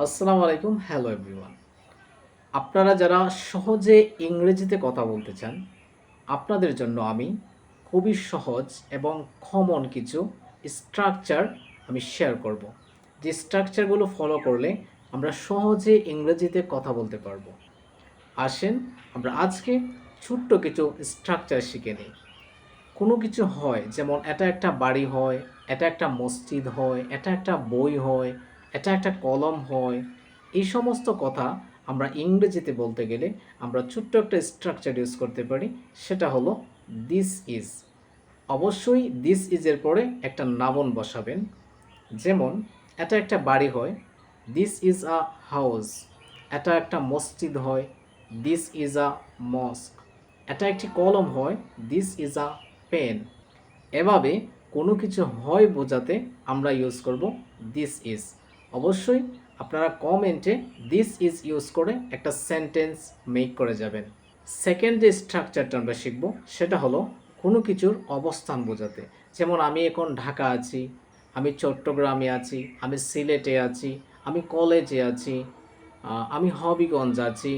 আসসালামু আলাইকুম, hello everyone. আপনারা যারা সহজে ইংরেজিতে কথা বলতে চান, আপনাদের জন্য আমি খুবই সহজ এবং কমন কিছু স্ট্রাকচার আমি শেয়ার করব। যে স্ট্রাকচারগুলো ফলো করলে আমরা সহজে ইংরেজিতে কথা বলতে পারবো। আসেন আমরা আজকে ছোট্ট কিছু স্ট্রাকচার শিখে নিই। কোনো কিছু হয়, যেমন এটা একটা বাড়ি হয়, এটা একটা মসজিদ হয়, এটা একটা বই হয়, এটা একটা কলম হয়। এই সমস্ত কথা আমরা ইংরেজিতে বলতে গেলে আমরা ছোট্ট একটা স্ট্রাকচার ইউজ করতে পারি। সেটা হলো দিস ইজ। অবশ্যই দিস ইজের পরে একটা নাউন বসাবেন। যেমন এটা একটা বাড়ি হয়, দিস ইজ আ হাউস। এটা একটা মসজিদ হয়, দিস ইজ আ মস্ক। এটা একটি কলম হয়, দিস ইজ আ পেন। এভাবে কোনো কিছু হয় বোঝাতে আমরা ইউজ করব দিস ইজ। অবশ্যই আপনারা কমেন্টে দিস ইজ ইউজ করে একটা সেন্টেন্স মেক করে যাবেন। সেকেন্ড যে স্ট্রাকচারটা আমরা শিখব সেটা হলো কোনো কিছুর অবস্থান বোঝাতে। যেমন আমি এখন ঢাকা আছি, আমি চট্টগ্রামে আছি, আমি সিলেটে আছি, আমি কলেজে আছি, আমি হবিগঞ্জ আছি।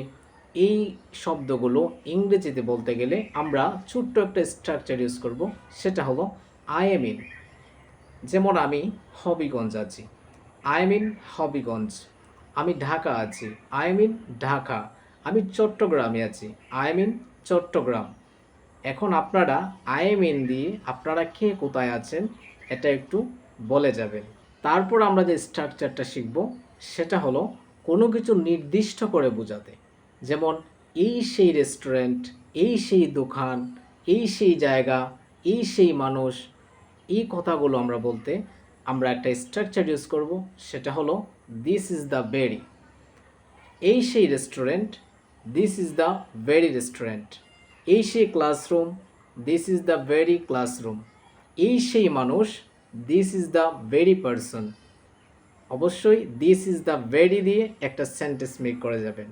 এই শব্দগুলো ইংরেজিতে বলতে গেলে আমরা ছোট্ট একটা স্ট্রাকচার ইউজ করব, সেটা হলো আই এম ইন। যেমন আমি হবিগঞ্জ আছি, আই এম ইন হবিগঞ্জ। আমি ঢাকা আছি, আই এম ইন ঢাকা। আমি চট্টগ্রামে আছি, আই এম ইন চট্টগ্রাম। এখন আপনারা আই এম ইন দিয়ে আপনারা কে কোথায় আছেন এটা একটু বলে যাবেন। তারপর আমরা যে স্ট্রাকচারটা শিখব সেটা হলো কোনো কিছু নির্দিষ্ট করে বোঝাতে। যেমন এই সেই রেস্টুরেন্ট, এই সেই দোকান, এই সেই জায়গা, এই সেই মানুষ। এই কথাগুলো আমরা বলতে আমরা একটা স্ট্রাকচার ইউজ করব, সেটা হলো দিস ইজ দ্য ভেরি। এই সেই restaurant, this is the very restaurant. এই সেই classroom, this is the very classroom. এই সেই মানুষ, this is the very person. অবশ্যই দিস ইজ দ্য ভেরি দিয়ে একটা সেন্টেন্স মেক করে যাবেন।